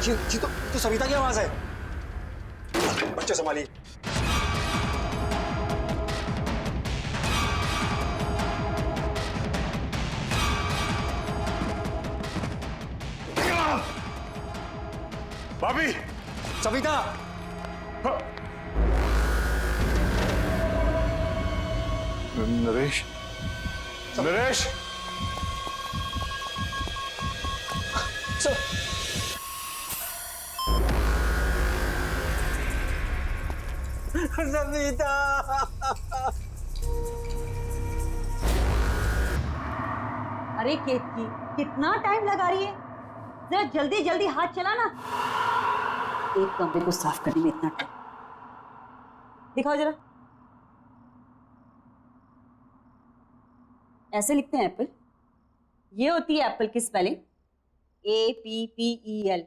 जी तो सविता की आवाज है। बच्चे संभालिए। भाभी, सविता, नरेश, नरेश, सविता। अरे केतकी, कितना टाइम लगा रही है? जरा जल्दी जल्दी हाथ चला ना। एक कमरे को साफ करने में इतना टाइम। दिखाओ जरा। ऐसे लिखते हैं एप्पल। ये होती है एप्पल की स्पेलिंग, APPEL।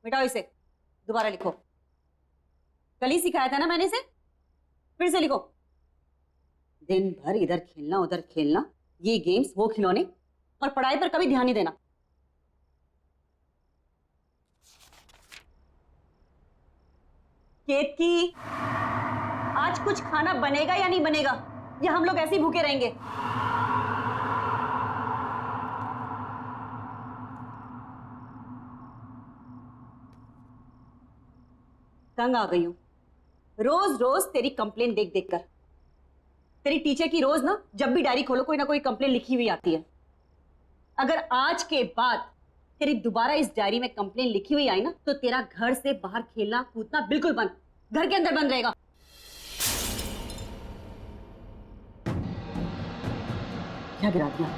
मिटाओ इसे, दोबारा लिखो। कल ही सिखाया था ना मैंने इसे, फिर से लिखो। दिन भर इधर खेलना उधर खेलना, ये गेम्स वो खिलौने, और पढ़ाई पर कभी ध्यान नहीं देना। केतकी, आज कुछ खाना बनेगा या नहीं बनेगा, या हम लोग ऐसे ही भूखे रहेंगे? तंग आ गई हूं रोज रोज तेरी कंप्लेन देख देख कर। तेरी टीचर की रोज ना, जब भी डायरी खोलो कोई ना कोई कंप्लेन लिखी हुई आती है। अगर आज के बाद तेरी दोबारा इस डायरी में कंप्लेन लिखी हुई आई ना, तो तेरा घर से बाहर खेलना कूदना बिल्कुल बंद, घर के अंदर बंद रहेगा। क्या गिरा दिया?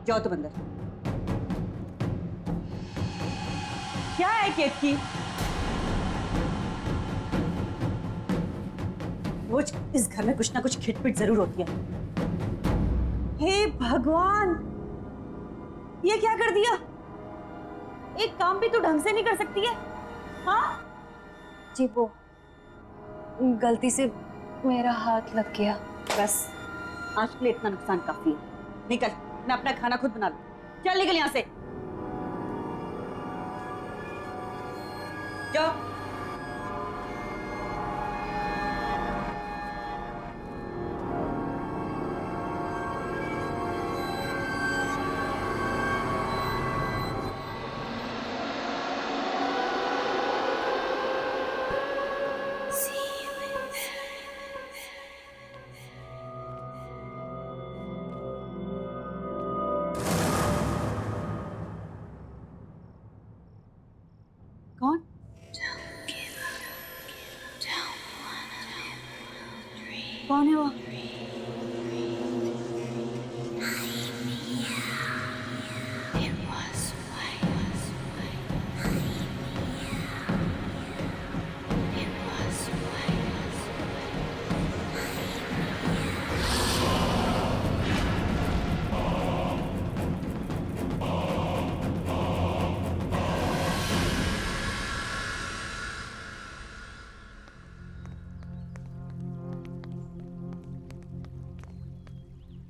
जाओ तुम अंदर। क्या है केतकी? रोज इस घर में कुछ ना कुछ खिटपिट जरूर होती है। हे भगवान, ये क्या कर दिया? एक काम भी तो ढंग से नहीं कर सकती है। हाँ जी, वो गलती से मेरा हाथ लग गया। बस, आज के लिए इतना नुकसान काफी है। निकल, मैं अपना खाना खुद बना लूं। चल निकल यहां से, जाओ। कौन? कौन है वो?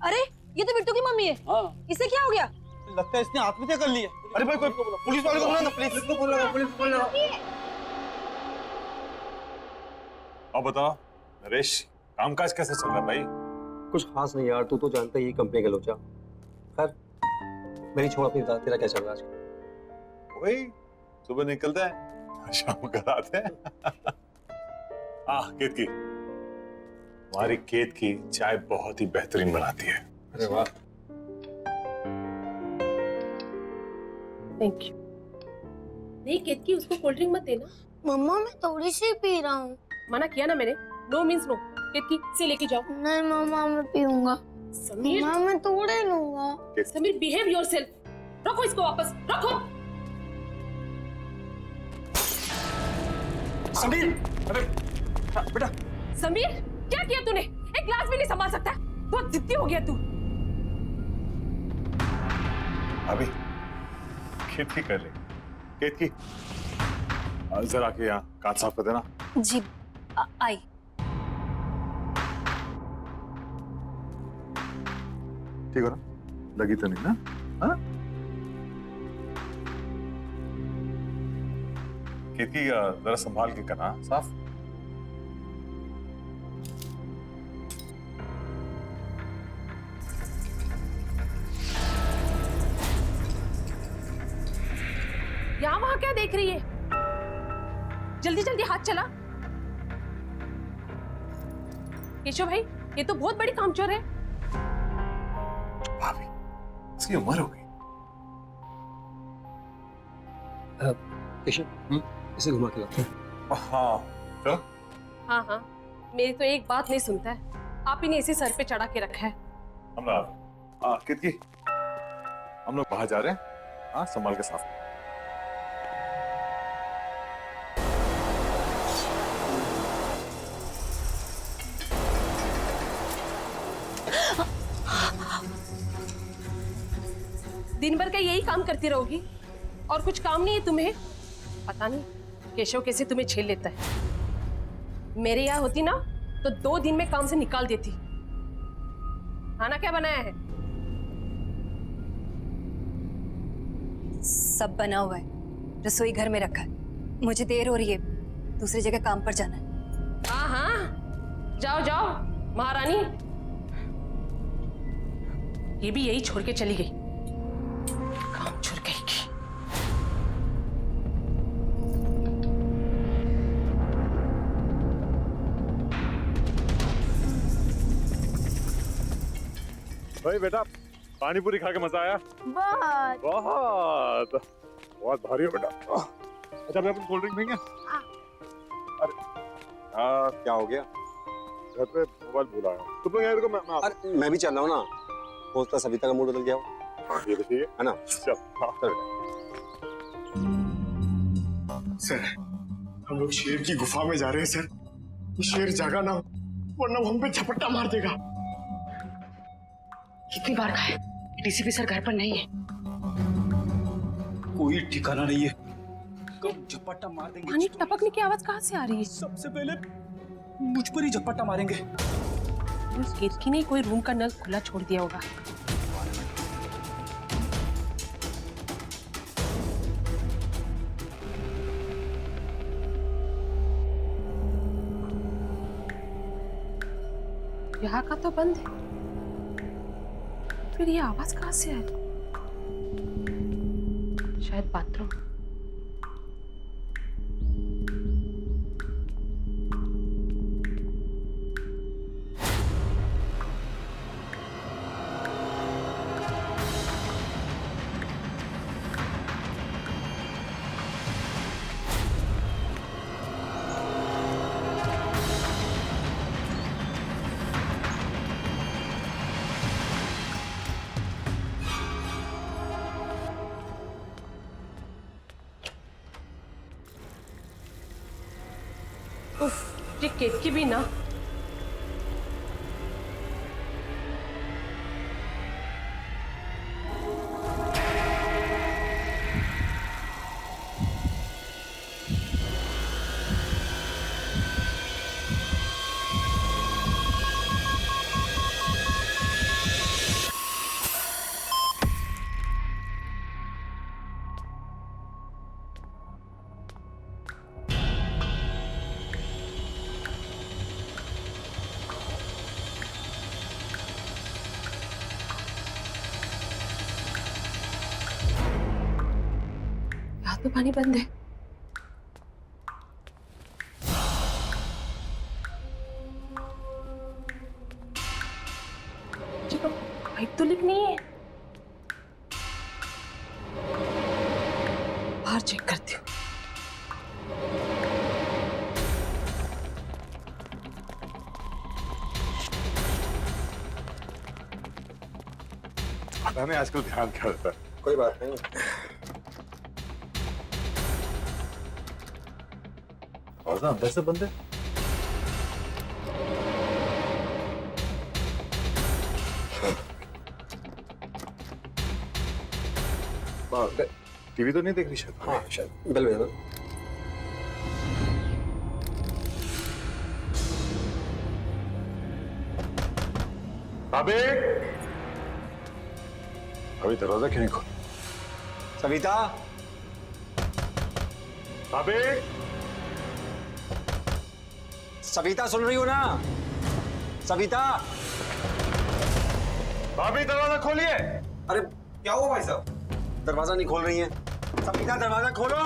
अरे, ये तो बिट्टू की मम्मी है। हाँ। इसे क्या हो गया? लगता है इसने आत्महत्या कर ली है। अरे भाई, कोई पुलिस वाले को बुला ना, पुलिस को बुला, पुलिस को बुला। अब बताओ नरेश, कामकाज कैसा चल रहा है भाई? कुछ खास नहीं यार, तू तो जानता ही है कंपनी का लोचा। खैर, मेरी छोड़, अपनी बता, तेरा क्या चल रहा है आजकल? वही सुबह निकलते हैं, शाम को आते हैं। केतकी, हमारी केत की चाय बहुत ही बेहतरीन बनाती है। अरे वाह। Thank you. नहीं केतकी, उसको कोल्ड ड्रिंक मत देना। मम्मा मैं थोड़ी सी पी रहा हूँ। मना किया ना मैंने, नो मीन्स नो। केतकी से लेके जाओ। नहीं मम्मा मैं पीऊंगा। समीर, मम्मा मैं थोड़े लूंगा। Sameer behave yourself. रखो इसको वापस, रखो। समीर, अरे बेटा। समीर, क्या किया तूने? एक ग्लास भी नहीं संभाल सकता? बहुत जिद्दी हो गया तू। अभी केतकी कर रही, केतकी जरा के यहाँ कांच साफ कर देना। जी, आई। ठीक हो ना? लगी तो नहीं ना? हाँ? खेती जरा संभाल के करना साफ। यहाँ वहां क्या देख रही है? जल्दी जल्दी हाथ चला। केशव भाई, ये तो बहुत बड़ी कामचोर है। भाभी, इसकी उम्र हो गई। केशव, इसे घुमा के लाते हैं। हाँ चलो। हाँ हाँ, मेरी तो एक बात नहीं सुनता है। आप ही ने इसे सर पे चढ़ा के रखा है। हम लोग कितकी हम लोग बाहर जा रहे हैं। हाँ, संभाल के साफ। दिन भर का यही काम करती रहोगी और कुछ काम नहीं है तुम्हें? पता नहीं केशव कैसे तुम्हें झेल लेता है। मेरे यहाँ होती ना तो 2 दिन में काम से निकाल देती। खाना क्या बनाया है? सब बना हुआ है, रसोई घर में रखा है। मुझे देर हो रही है, दूसरी जगह काम पर जाना है। हाँ हाँ, जाओ जाओ महारानी। ये भी यही छोड़ के चली गई, काम छोड़ गई की। भाई बेटा, पानी पूरी खा के मजा आया? बहुत। बहुत बहुत भारी है बेटा। अच्छा, मैं अपनी कोल्ड ड्रिंक देंगे? अरे क्या हो गया? घर पे मोबाइल भूला है। तुम लोग यार को मैं अरे मैं भी चल रहा हूँ ना। होता सविता का मूड बदल गया हो। हाँ, ये भी ठीक है ना? चल। हाँ। सर, हम लोग शेर की गुफा में जा रहे हैं सर। ये शेर जागा ना हो, वरना वो हम पे झपट्टा मार देगा। कितनी बार कहा है, डीसीपी सर घर पर नहीं है। कोई ठिकाना नहीं है, कब झपट्टा मार देंगे। पानी टपकने की आवाज कहाँ से आ रही है? सबसे पहले मुझ पर ही झपट्टा मारेंगे। उस खिड़की ने कोई रूम का नल खुला छोड़ दिया होगा। यहाँ का तो बंद है, फिर ये आवाज कहाँ से आ रही? शायद बाथरूम। उफ, ये केतकी भी ना। तो पानी बंद है। पाइप तो लीक नहीं है। बाहर चेक करती हूँ। मैंने आजकल ध्यान क्या रहता है। कोई बात नहीं। और ना अंदर से बंद है। टीवी तो नहीं देख रही शायद। हाँ शायद बेल बजा दो। अबे अभी दरवाजा क्यों नहीं खोल? सविता, भाभी, सविता सुन रही हो ना? सविता! भाभी दरवाजा खोलिए। अरे क्या हुआ भाई साहब? दरवाजा नहीं खोल रही है। सविता दरवाजा खोलो।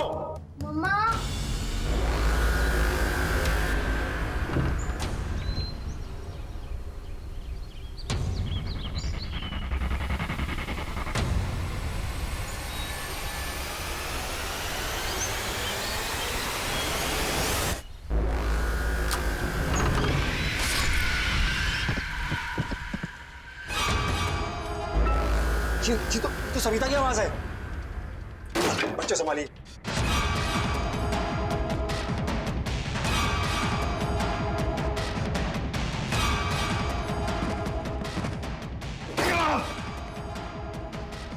मम्मा ये तो सविता की आवाज है। बच्चे संभालिए।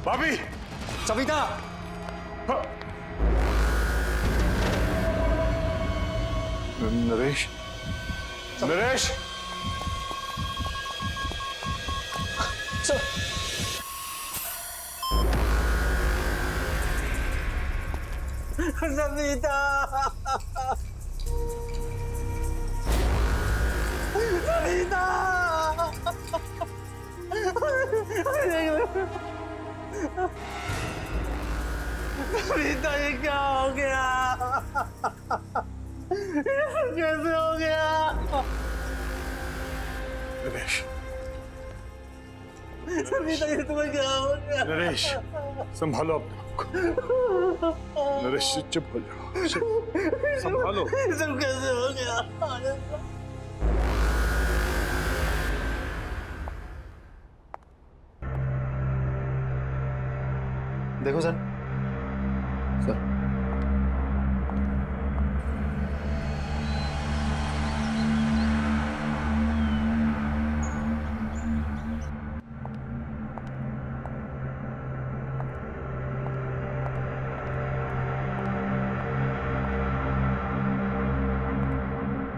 भाभी, सविता! नरेश, नरेश, सविता! सविता! सविता, ये क्या हो गया? कैसे हो गया? नरेश, सविता, ये तुम्हें क्या हो गया? नरेश, संभालो अपने आप को। नरेश, चुप हो जाओ, संभालो। ये सब कैसे हो गया? देखो सर। सर,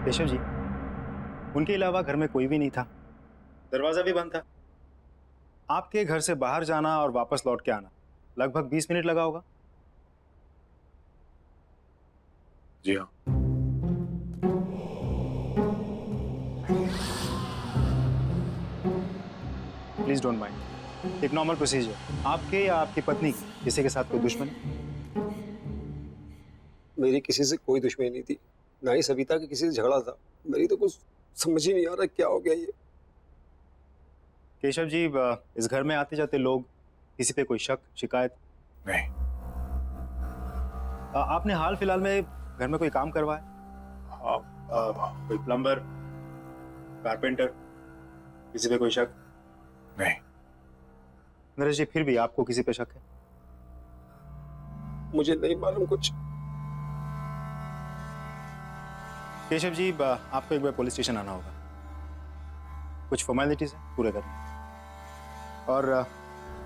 केशव जी, उनके अलावा घर में कोई भी नहीं था। दरवाजा भी बंद था। आपके घर से बाहर जाना और वापस लौट के आना लगभग 20 मिनट लगा होगा। जी हाँ। प्लीज डोंट माइंड, एक नॉर्मल प्रोसीजर। आपके या आपकी पत्नी की किसी के साथ कोई दुश्मनी? मेरी किसी से कोई दुश्मनी नहीं थी, ना ही सविता के किसी से झगड़ा था। मेरी तो कुछ समझ ही नहीं आ रहा क्या हो गया ये। केशव जी, इस घर में आते जाते लोग, किसी पे कोई शक शिकायत? नहीं। आपने हाल फिलहाल में घर में कोई काम करवाया? कोई प्लम्बर, कारपेंटर, किसी पे कोई शक? नहीं। नरेश जी, फिर भी आपको किसी पे शक है? मुझे नहीं मालूम कुछ। केशव जी, आपको एक बार पुलिस स्टेशन आना होगा। कुछ फॉर्मेलिटीज है पूरे करने, और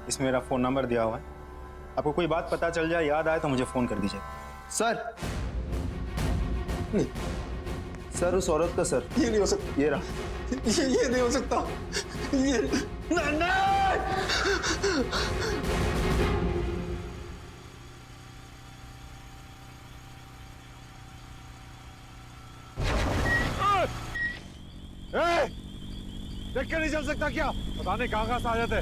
इसमें मेरा फोन नंबर दिया हुआ है। आपको कोई बात पता चल जाए, याद आए तो मुझे फोन कर दीजिए। सर, सर उस औरत का सर, ये नहीं हो सकता। ये रहा। ये नहीं हो सकता। ये देख के नहीं चल सकता क्या? पता नहीं कहाँ से आ जाते।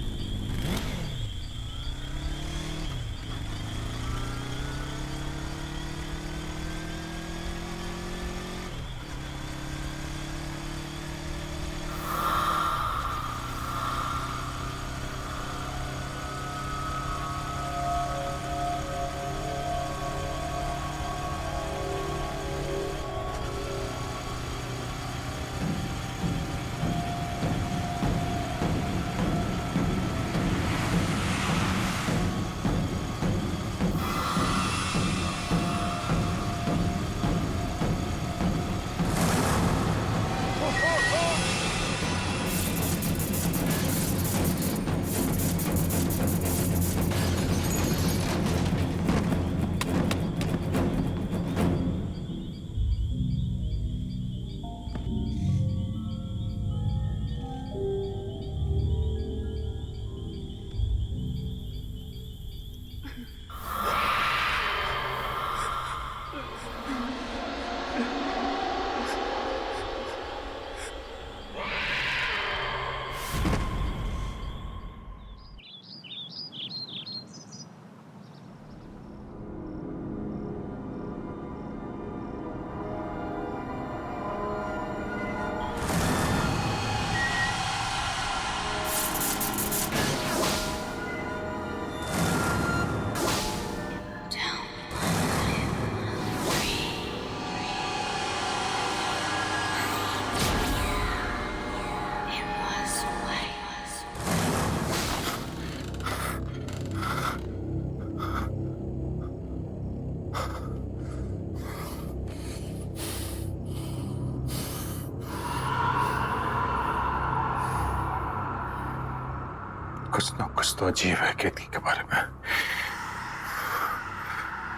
कुछ ना कुछ तो अजीब है केतकी के बारे में।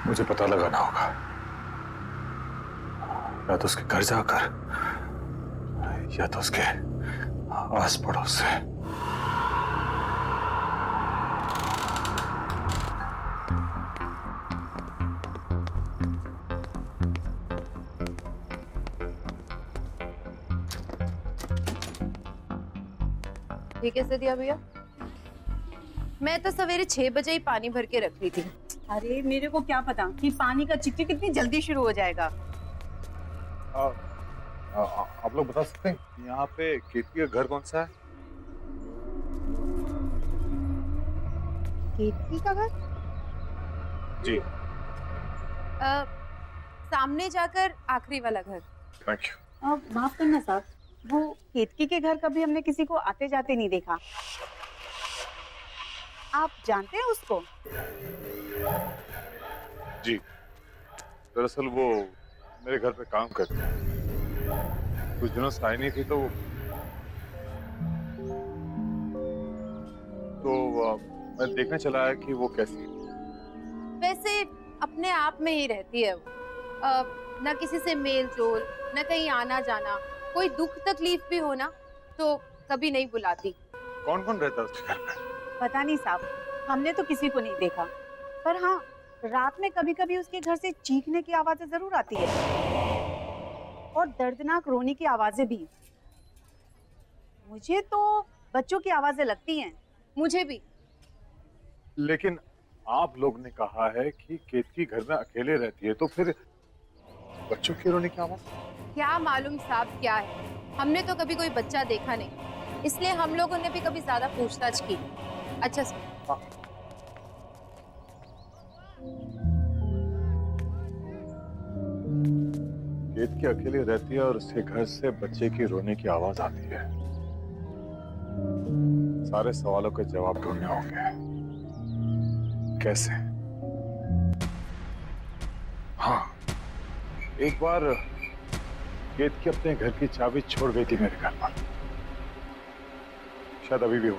मुझे पता लगाना होगा, या तो उसके घर जाकर या तो उसके आस पड़ोस से। ठीक है सदिया भैया, मैं तो सवेरे 6 बजे ही पानी भर के रख ली थी। अरे मेरे को क्या पता कि पानी का चिकचिक कितनी जल्दी शुरू हो जाएगा। आप लोग बता सकते हैं यहाँ पे केतकी का घर कौन सा है? केतकी का घर? जी। सामने जाकर आखिरी वाला घर। Thank you. माफ करना साहब, वो केतकी के घर कभी हमने किसी को आते जाते नहीं देखा। आप जानते हैं उसको? जी, दरअसल वो मेरे घर पे काम करते हैं। कुछ दिनों से आई नहीं थी तो मैं देखने चला आया कि वो कैसी है। वैसे अपने आप में ही रहती है वो, ना किसी से मेल जोल, ना कहीं आना जाना। कोई दुख तकलीफ भी हो ना तो कभी नहीं बुलाती। कौन कौन रहता है उसके घर पे? पता नहीं साहब, हमने तो किसी को नहीं देखा, पर हाँ रात में कभी कभी उसके घर से चीखने की आवाजें जरूर आती है और दर्दनाक रोने की आवाजें भी। मुझे तो बच्चों की आवाजें लगती हैं। मुझे भी। लेकिन आप लोग ने कहा है कि केतकी घर में अकेले रहती है, तो फिर बच्चों की रोने की आवाज? क्या मालूम साहब क्या है, हमने तो कभी कोई बच्चा देखा नहीं, इसलिए हम लोगों ने भी कभी ज्यादा पूछताछ की। अच्छा सर। हाँ। केतकी अकेले रहती है और उसके घर से बच्चे की रोने की आवाज आती है। सारे सवालों के जवाब ढूंढने होंगे। कैसे? हाँ, एक बार केतकी अपने घर की चाबी छोड़ गई थी मेरे घर पर, शायद अभी भी हो।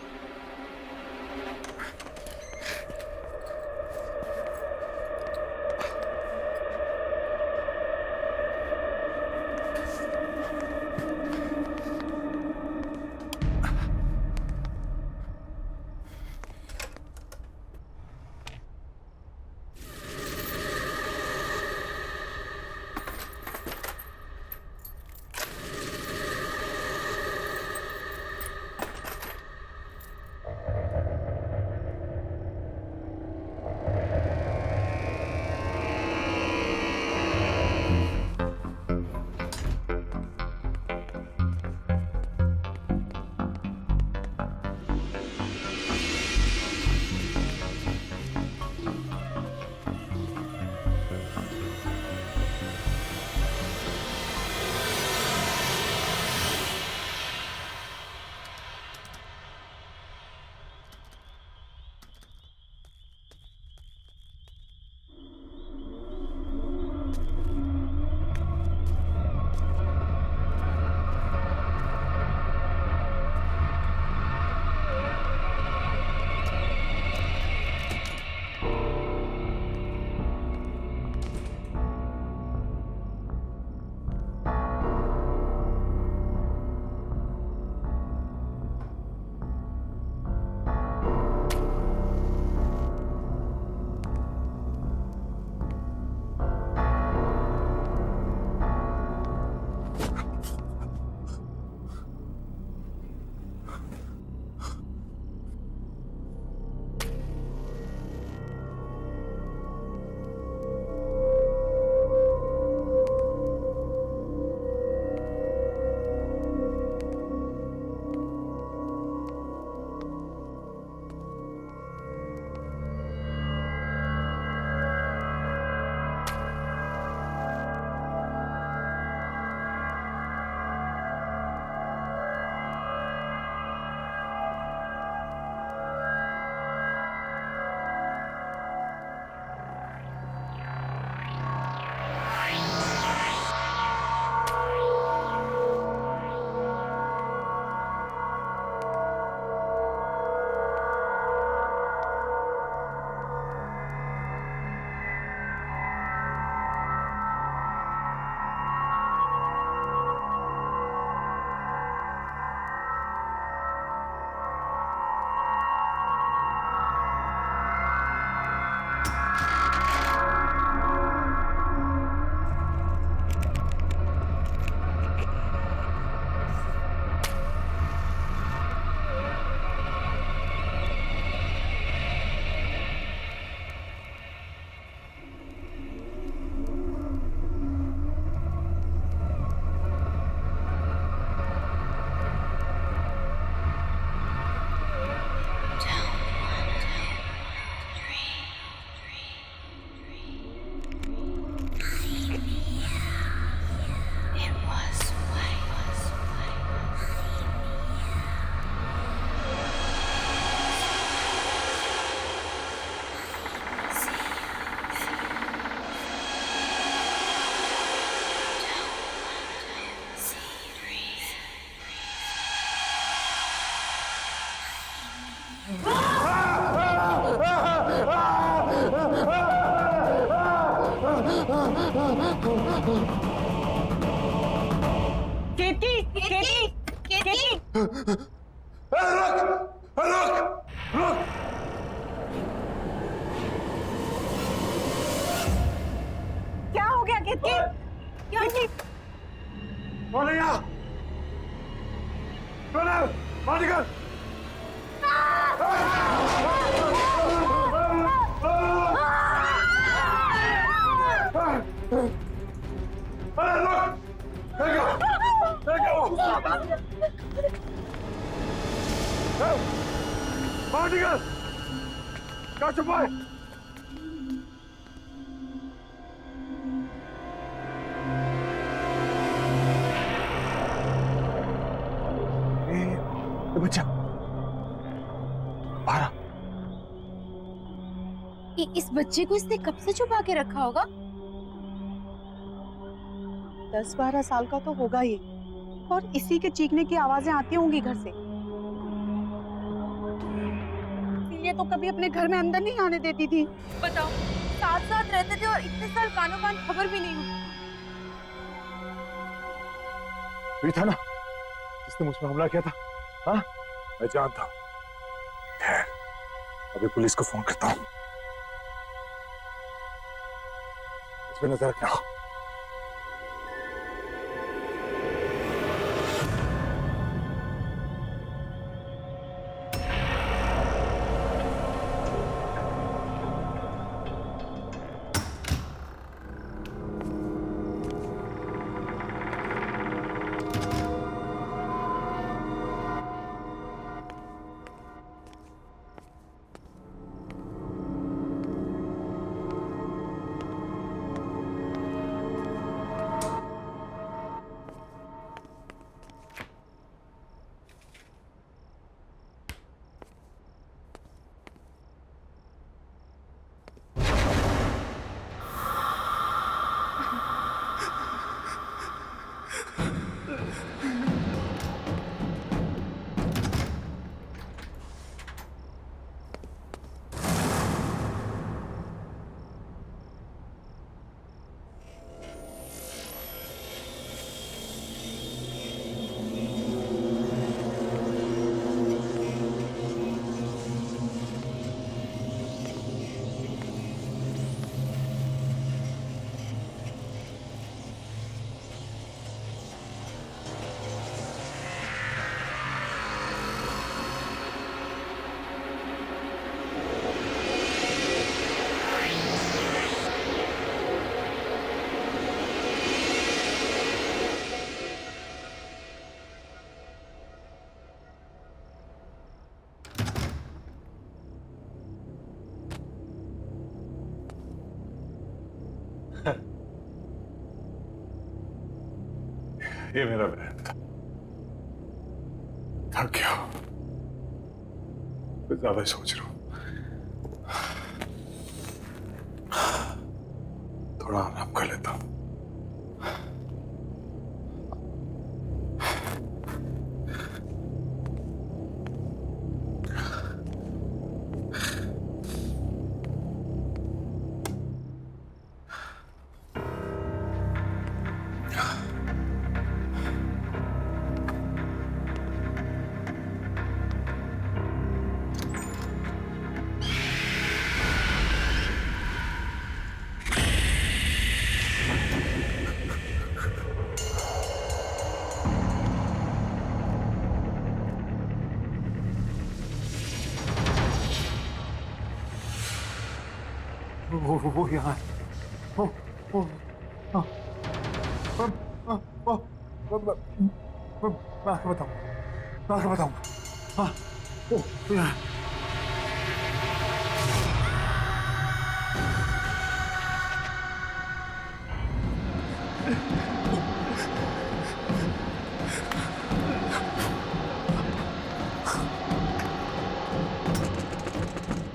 क्या हो गया केतकी? केतकी, कौन है यहाँ? कौन है? बाहर निकल! अरे रुक! देखो! देखो! बाहर निकल! कहाँ छुपा है? ये बच्चा बाहर आ। इस बच्चे को इसने कब से छुपा के रखा होगा? 10-12 साल का तो होगा ही, और इसी के चीखने की आवाजें आती होंगी घर से। ये तो कभी अपने घर में अंदर नहीं आने देती थी। बताओ, साथ साथ रहते थे और इतने साल कानों कान खबर भी नहीं हुई। यही था ना जिसने मुझ पर हमला किया था? हाँ, मैं जानता हूँ। खैर, अभी पुलिस को फोन करता हूँ। इस पे नजर रखना। ये मेरा बहन था। थक गया, मैं ज्यादा ही सोच रहा हूँ। थोड़ा आराम कर लेता हूँ। वो यहाँ है। मैं आपको बताऊंगा। हाँ, वो यहाँ है।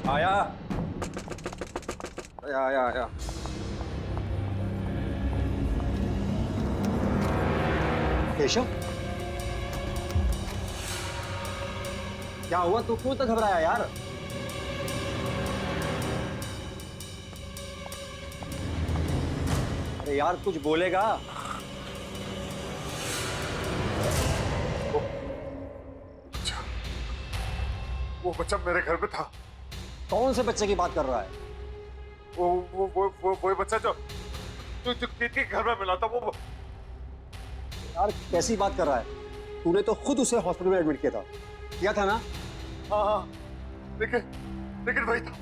आया। केशव, क्या हुआ? तू क्यों इतना घबराया यार? अरे यार कुछ बोलेगा? वो बच्चा मेरे घर पे था। कौन से बच्चे की बात कर रहा है? वो बच्चा जो कीर्ति के घर में मिला था वो। यार कैसी बात कर रहा है? तूने तो खुद उसे हॉस्पिटल में एडमिट किया था ना? हाँ, लेकिन वही था,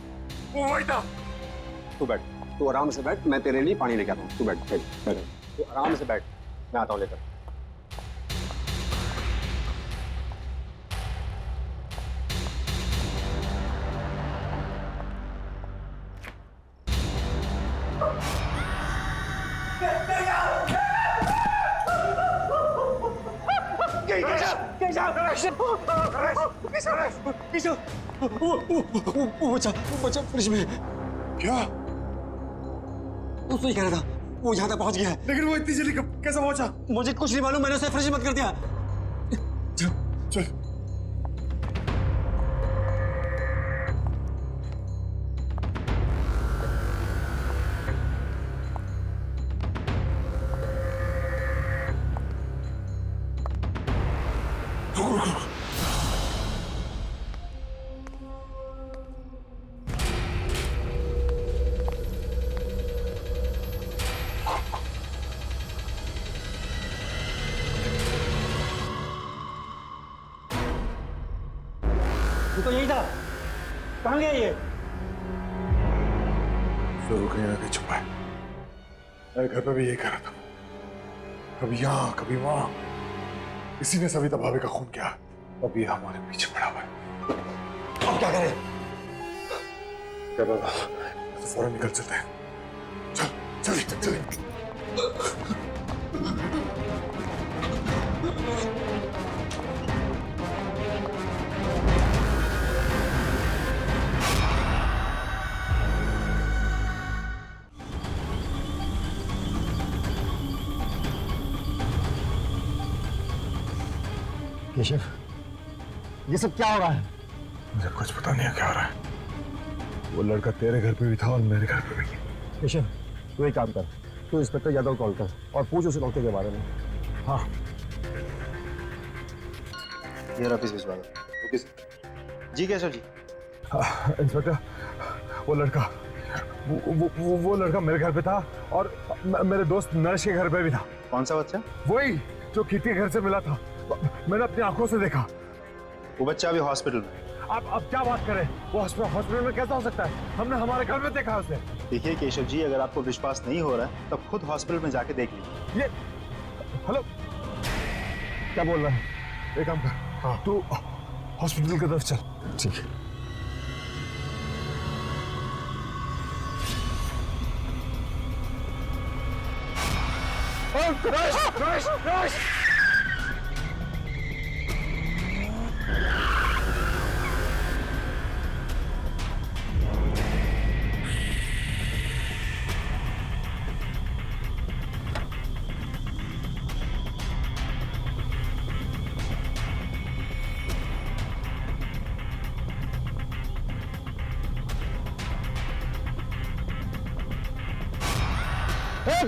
वो वही था। तू बैठ, तू आराम से बैठ, मैं तेरे लिए पानी लेके आता हूँ। तू बैठ, तू आराम से बैठ, मैं आता हूँ लेकर। वो बच्चा फ्रिज में। क्या? तू तो ही कह रहा था वो यहाँ तक पहुंच गया है। लेकिन वो इतनी जल्दी कैसे पहुंचा? मुझे कुछ नहीं मालूम, मैंने उसे फ्रिज में बंद कर दिया। चल। तू तो यही था, कहाँ गया ये? जरूर कहीं ना कहीं छुपा है। मेरे घर पे भी यही कर रहा था, कभी यहाँ कभी वहां। इसी ने सविता भाभी का खून किया, अब ये हमारे पीछे पड़ा हुआ है। अब क्या करें? क्या बाबा, तो फौरन निकल चलते हैं। चल। केशव, ये सब क्या हो रहा है? मुझे कुछ पता नहीं है क्या हो रहा है। वो लड़का तेरे घर पे भी था और मेरे घर पे भी। केशव, तू एक काम कर, तू इंस्पेक्टर यादव को कॉल कर और पूछ उसे डॉक्टर के बारे में। हाँ, ये ऑफिस भिजवा दो। Okay sir. जी केशव जी। इंस्पेक्टर, वो लड़का वो लड़का मेरे घर पे था और मेरे दोस्त नरेश के घर पे भी था। कौन सा बच्चा? वही जो कीर्ति के घर से मिला था, मैंने अपनी आंखों से देखा। वो बच्चा अभी हॉस्पिटल में। अब क्या बात करें, वो हॉस्पिटल में कैसा हो सकता है? हमने हमारे घर में देखा उसे। देखिए केशव जी, अगर आपको विश्वास नहीं हो रहा है तब खुद हॉस्पिटल में जाके देख लीजिए। ये हेलो, क्या बोल रहा है? एक काम कर, हाँ तू हॉस्पिटल की तरफ चल। ठीक है। Nice!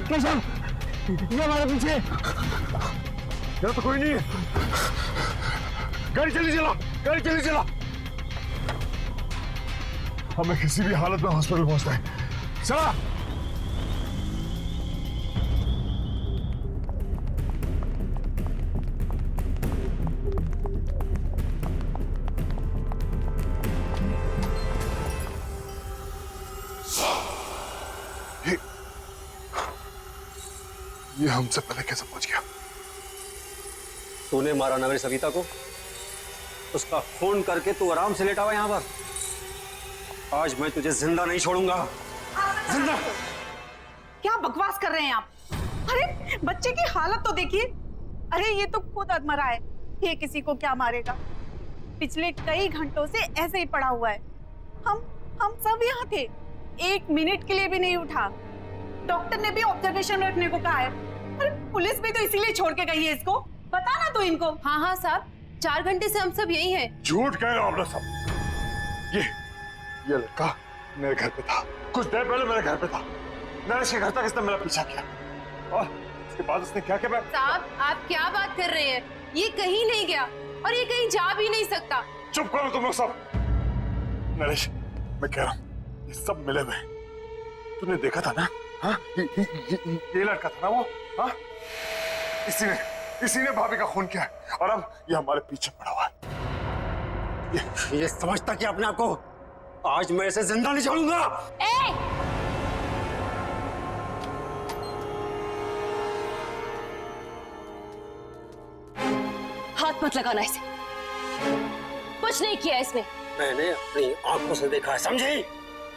केशव, ये हमारे पीछे। यहाँ तो कोई नहीं है। गाड़ी चली चला। हमें किसी भी हालत में हॉस्पिटल पहुंचना है। चला। ये हमसे पहले कैसे पहुंच गया? तूने मारा ना मेरी सविता को, उसका खून करके तू आराम से लेटा हुआ यहाँ पर। आज मैं तुझे जिंदा नहीं छोड़ूंगा। जिंदा। क्या बकवास कर रहे हैं आप? अरे बच्चे की हालत तो देखिए। अरे ये तो खुद अधमरा है, ये किसी को क्या मारेगा? पिछले कई घंटों से ऐसे ही पड़ा हुआ है। हम सब यहाँ थे, 1 मिनट के लिए भी नहीं उठा। डॉक्टर ने भी ऑब्जर्वेशन में रखने को कहा है। अरे पुलिस भी तो इसीलिए छोड़ के गई है इसको। बता ना तू इनको। हाँ साहब, 4 घंटे से हम सब यही हैं। झूठ कह रहे हो आप लोग सब। ये लड़का मेरे घर पे था, कुछ देर पहले मेरे घर पे था। नरेश के घर तक इसने मेरा पीछा किया और उसके बाद उसने क्या किया? साहब, आप क्या बात कर रहे हैं? ये कहीं नहीं गया और ये कहीं जा भी नहीं सकता। चुप करो तुम लोग सब। नरेश, मैं कह रहा हूँ ये सब मिले हुए हैं। तूने देखा था ना? हाँ, ये लड़का था ना वो? हाँ, इसी ने भाभी का खून किया है और अब ये हमारे पीछे पड़ा हुआ है। ये समझता कि अपने आप को आज मैं इसे जिंदा नहीं छोड़ूंगा। हाथ मत लगाना इसे, कुछ नहीं किया इसने। मैंने अपनी आंखों से देखा है, समझी?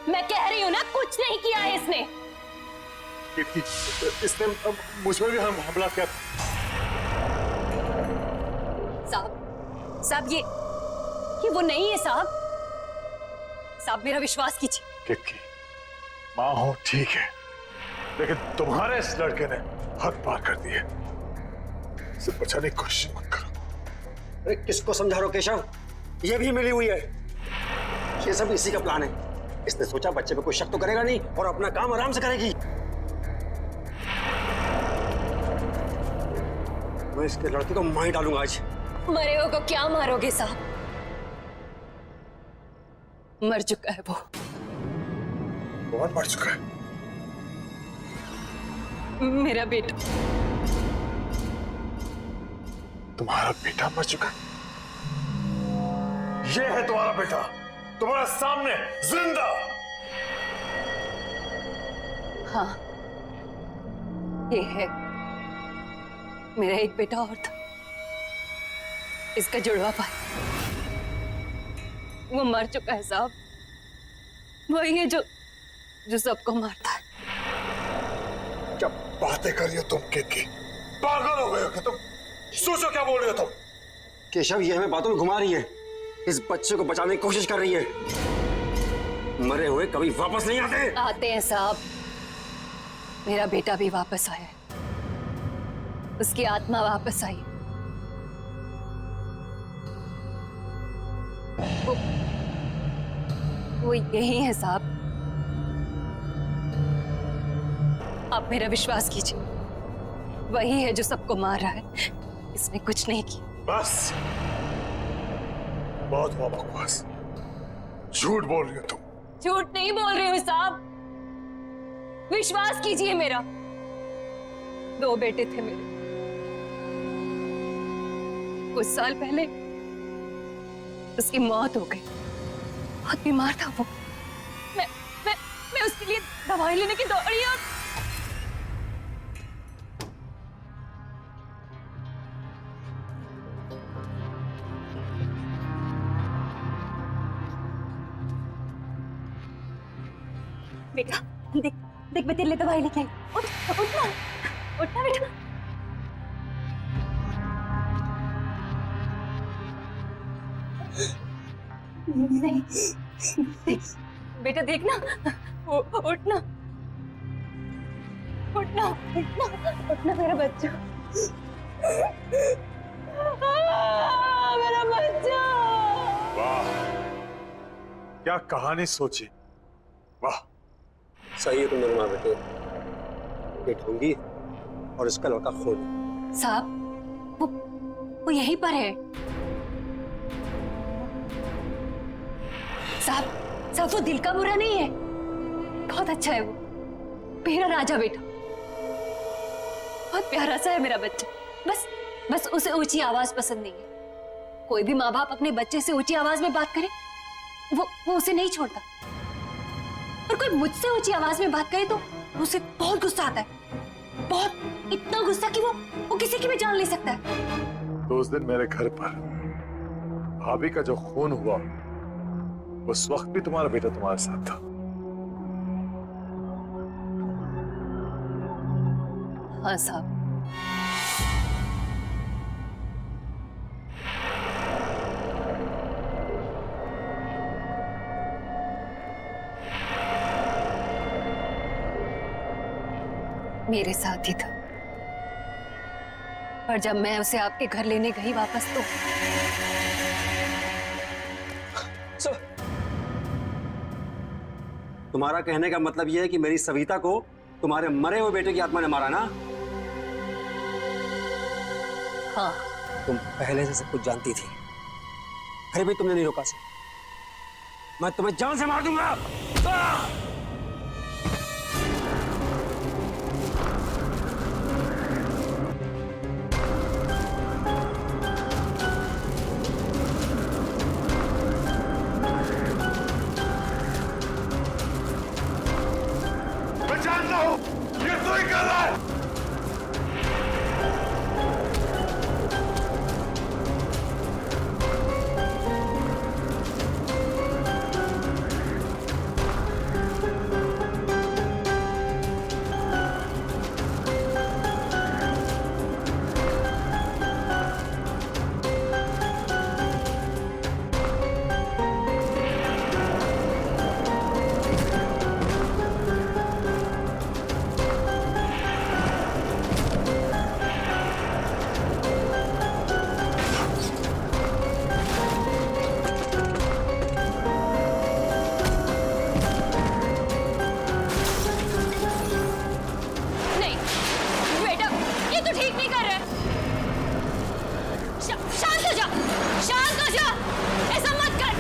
मैं कह रही हूँ ना, कुछ नहीं किया है इसने। इसने मुझ पर भी हमला किया। साहब ये वो नहीं है साहब। साहब मेरा विश्वास कीजिए। किक्की, माँ हो ठीक है, लेकिन तुम्हारे इस लड़के ने हद पार कर दी है। इसे बचाने की कोशिश मत करो। अरे किसको समझा रहे हो केशव? ये भी मिली हुई है। ये सब इसी का प्लान है। इसने सोचा बच्चे पे कोई शक तो करेगा नहीं और अपना काम आराम से करेगी। मैं इसके लड़के को मार डालूंगा आज। मरे हो को क्या मारोगे साहब? मर चुका है वो। कौन मर चुका है? मेरा बेटा। तुम्हारा बेटा मर चुका है? ये है तुम्हारा बेटा, तुम्हारे सामने जिंदा। हाँ, ये है। मेरा एक बेटा और था, इसका जुड़वा भाई। वो मर चुका है साहब। वही है जो सबको मारता है। क्या बातें कर रही हो तुम किक्की? पागल हो गए हो क्या तुम? सोचो क्या बोल रहे हो तुम? केशव ये हमें बातों में घुमा रही है। इस बच्चे को बचाने की कोशिश कर रही है। मरे हुए कभी वापस नहीं आते। आते हैं साहब। मेरा बेटा भी वापस आया है, उसकी आत्मा वापस आई। वो यही है साहब। आप मेरा विश्वास कीजिए, वही है जो सबको मार रहा है। इसने कुछ नहीं किया। बस, बहुत हुआ बकवास। झूठ बोल रही हो तुम। झूठ नहीं बोल रही हूँ साहब, विश्वास कीजिए मेरा। 2 बेटे थे मेरे। कुछ साल पहले उसकी मौत हो गई। बहुत बीमार था वो। मैं उसके लिए दवाई लेने की दौड़ी और बेटा देख देख, मैं तेरे लिए दवाई लेके आई। उठना उठना बेटा। नहीं बेटा, देखना, उठना उठना उठना उठना मेरा बच्चा। मेरा बच्चा। वाह, क्या कहानी सोची। वाह, सही है तुमने माँ बेटे। ये ढोंगी और इसका लड़का खून। साहब वो यहीं पर है। साहब वो दिल का बुरा नहीं है, बहुत अच्छा है वो। मेरा राजा बेटा, बहुत प्यारा सा है मेरा बच्चा। बस उसे ऊंची आवाज पसंद नहीं है। कोई भी माँ बाप अपने बच्चे से ऊंची आवाज में बात करे वो उसे नहीं छोड़ता। और कोई मुझसे ऊंची आवाज में बात करे तो उसे बहुत गुस्सा आता है। बहुत, इतना गुस्सा कि वो किसी की भी जान ले सकता है। तो उस दिन मेरे घर पर भाभी का जो खून हुआ, उस वक्त भी तुम्हारा बेटा तुम्हारे साथ था। हाँ साहब। मेरे साथ ही था। और जब मैं उसे आपके घर लेने गई वापस तो तुम्हारा कहने का मतलब यह है कि मेरी सविता को तुम्हारे मरे हुए बेटे की आत्मा ने मारा ना? हाँ। तुम पहले से सब कुछ जानती थी, फिर भी तुमने नहीं रोका। मैं तुम्हें जान से मार दूंगा। मैं जानता हूं ये तू ही कर रहा है। नहीं बेटा, ये तो ठीक नहीं कर रहा है। शांत हो जा, शांत हो जा, ऐसा मत कर।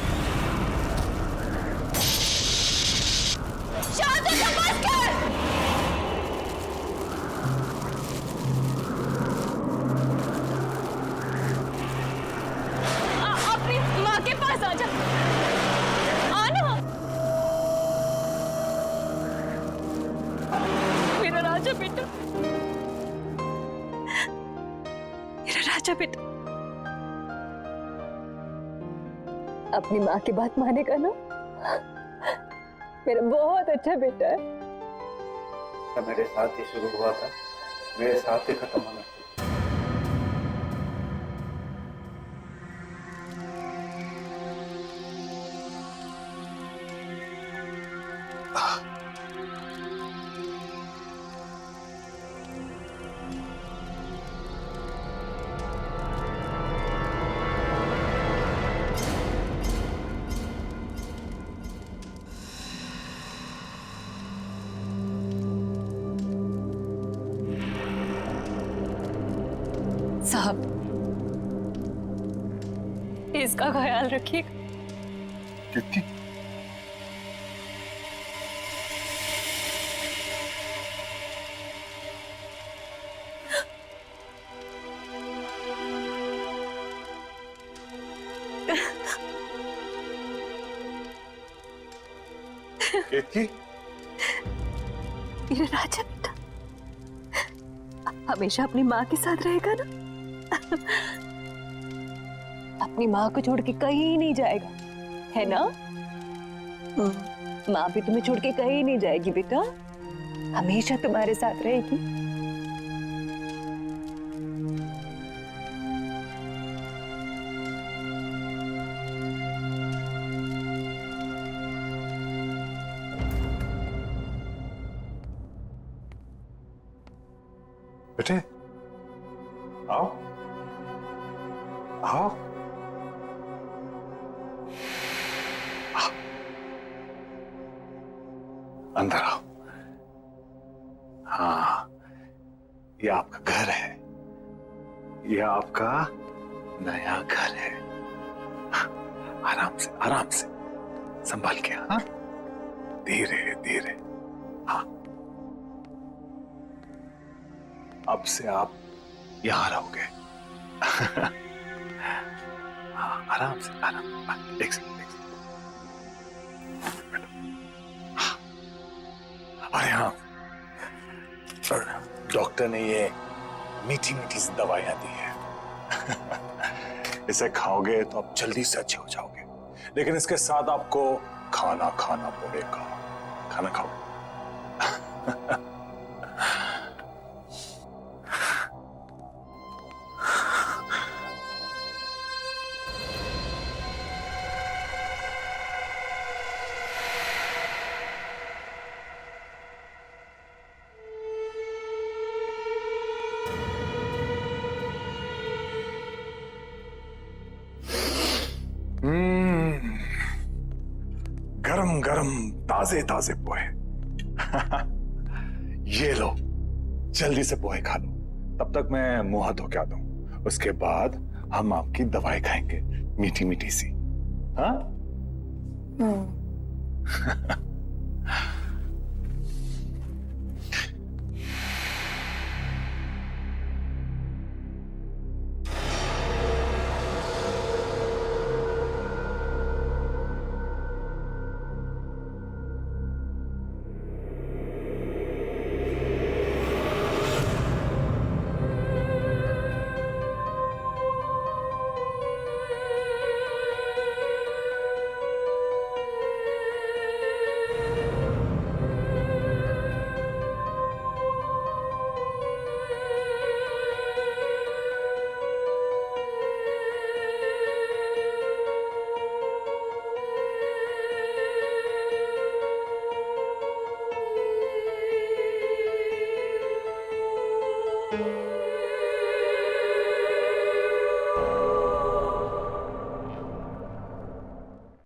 शांत हो जा, बस कर। अपनी माँ के पास आ जा, आना। मेरा राजा बेटा, मेरा राजा बेटा, अपनी माँ की बात मानेगा ना? मेरा बहुत अच्छा बेटा है। मेरे साथ ही शुरू हुआ था, मेरे साथ ही खत्म होना। साहब, इसका ख्याल रखिएगा। कितनी केतकी? मेरा राजा बेटा हमेशा अपनी माँ के साथ रहेगा ना? अपनी माँ को छोड़ के कहीं नहीं जाएगा, है ना? माँ भी तुम्हें छोड़ के कहीं नहीं जाएगी बेटा, हमेशा तुम्हारे साथ रहेगी। बेटे आओ आओ। अंदर आओ। हाँ, ये आपका घर है, ये आपका नया घर है। आराम से संभाल के। हाँ, धीरे धीरे। हाँ, अब से आप यहां रहोगे। हाँ, आराम से। एक सेकंड। अरे हाँ, डॉक्टर ने ये मीठी मीठी सी दवाइयां दी है। इसे खाओगे तो आप जल्दी से अच्छे हो जाओगे, लेकिन इसके साथ आपको खाना खाना पड़ेगा। खाना खाओगे? गरम गरम ताजे ताजे पोहे। ये लो, जल्दी से पोहे खा लो, तब तक मैं मुंह हाथ धो के आता हूं। उसके बाद हम आपकी दवाई खाएंगे, मीठी मीठी सी। हाँ, Hmm.